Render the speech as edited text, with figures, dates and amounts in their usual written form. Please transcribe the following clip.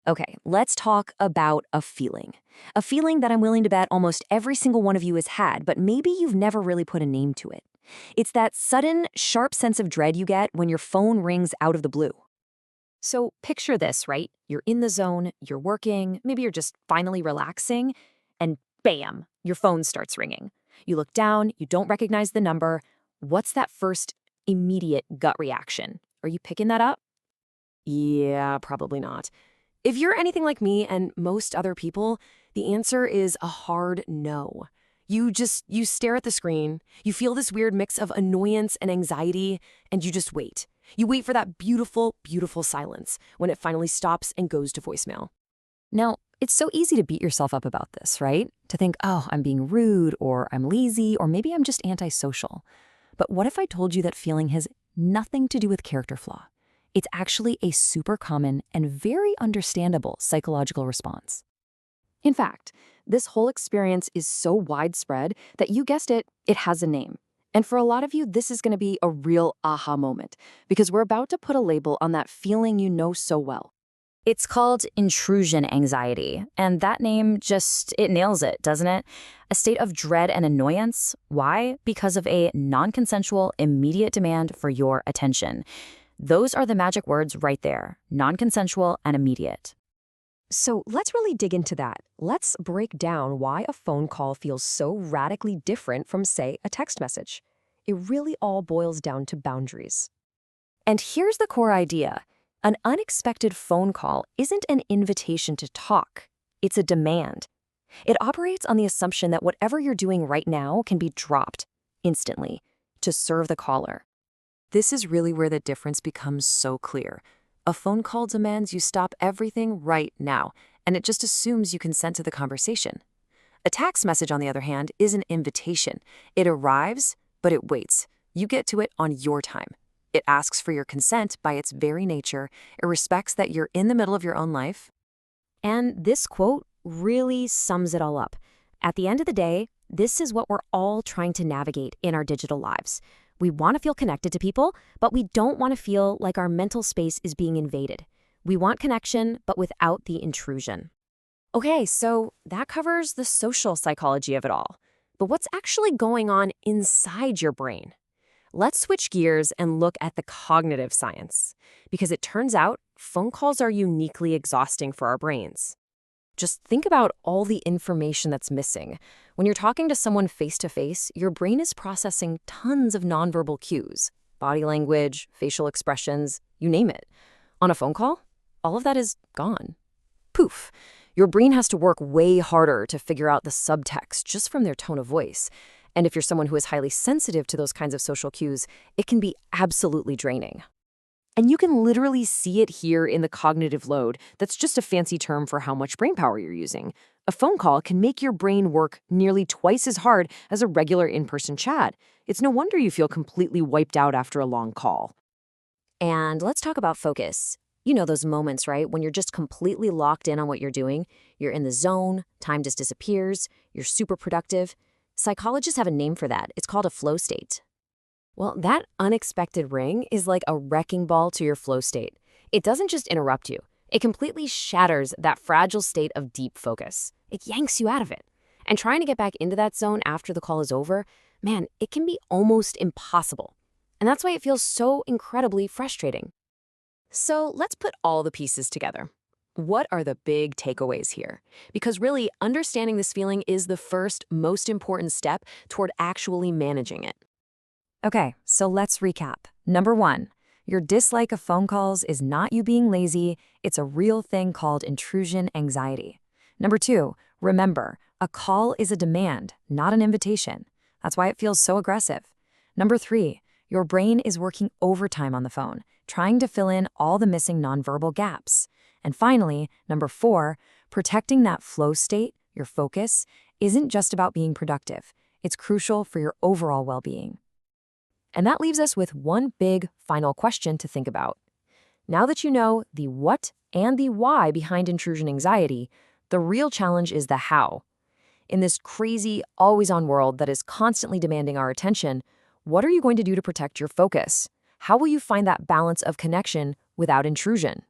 Okay, let's talk about a feeling. A feeling that I'm willing to bet almost every single one of you has had, but maybe you've never really put a name to it. It's that sudden, sharp sense of dread you get when your phone rings out of the blue. So picture this, right? You're in the zone, you're working, maybe you're just finally relaxing, and bam, your phone starts ringing. You look down, you don't recognize the number. What's that first immediate gut reaction? Are you picking that up? Yeah, probably not. If you're anything like me and most other people, the answer is a hard no. You stare at the screen, you feel this weird mix of annoyance and anxiety, and you just wait. You wait for that beautiful, beautiful silence when it finally stops and goes to voicemail. Now, it's so easy to beat yourself up about this, right? To think, oh, I'm being rude, or I'm lazy, or maybe I'm just antisocial. But what if I told you that feeling has nothing to do with character flaw? It's actually a super common and very understandable psychological response. In fact, this whole experience is so widespread that you guessed it, it has a name. And for a lot of you, this is going to be a real aha moment because we're about to put a label on that feeling you know so well. It's called intrusion anxiety, and that name it nails it, doesn't it? A state of dread and annoyance. Why? Because of a non-consensual, immediate demand for your attention. Those are the magic words right there, non-consensual and immediate. So let's really dig into that. Let's break down why a phone call feels so radically different from, say, a text message. It really all boils down to boundaries. And here's the core idea. An unexpected phone call isn't an invitation to talk. It's a demand. It operates on the assumption that whatever you're doing right now can be dropped instantly to serve the caller. This is really where the difference becomes so clear. A phone call demands you stop everything right now, and it just assumes you consent to the conversation. A text message, on the other hand, is an invitation. It arrives, but it waits. You get to it on your time. It asks for your consent by its very nature. It respects that you're in the middle of your own life. And this quote really sums it all up. At the end of the day, this is what we're all trying to navigate in our digital lives. We want to feel connected to people, but we don't want to feel like our mental space is being invaded. We want connection, but without the intrusion. Okay, so that covers the social psychology of it all. But what's actually going on inside your brain? Let's switch gears and look at the cognitive science, because it turns out phone calls are uniquely exhausting for our brains. Just think about all the information that's missing. When you're talking to someone face-to-face, your brain is processing tons of nonverbal cues, body language, facial expressions, you name it. On a phone call, all of that is gone. Poof. Your brain has to work way harder to figure out the subtext just from their tone of voice. And if you're someone who is highly sensitive to those kinds of social cues, it can be absolutely draining. And you can literally see it here in the cognitive load. That's just a fancy term for how much brain power you're using. A phone call can make your brain work nearly twice as hard as a regular in-person chat. It's no wonder you feel completely wiped out after a long call. And let's talk about focus. You know those moments, right? When you're just completely locked in on what you're doing. You're in the zone, time just disappears, you're super productive. Psychologists have a name for that. It's called a flow state. Well, that unexpected ring is like a wrecking ball to your flow state. It doesn't just interrupt you. It completely shatters that fragile state of deep focus. It yanks you out of it. And trying to get back into that zone after the call is over, man, it can be almost impossible. And that's why it feels so incredibly frustrating. So let's put all the pieces together. What are the big takeaways here? Because really, understanding this feeling is the first, most important step toward actually managing it. Okay, so let's recap. Number 1, your dislike of phone calls is not you being lazy, it's a real thing called intrusion anxiety. Number 2, remember, a call is a demand, not an invitation. That's why it feels so aggressive. Number 3, your brain is working overtime on the phone, trying to fill in all the missing nonverbal gaps. And finally, number 4, protecting that flow state, your focus, isn't just about being productive. It's crucial for your overall well-being. And that leaves us with one big final question to think about. Now that you know the what and the why behind intrusion anxiety, the real challenge is the how. In this crazy, always-on world that is constantly demanding our attention, what are you going to do to protect your focus? How will you find that balance of connection without intrusion?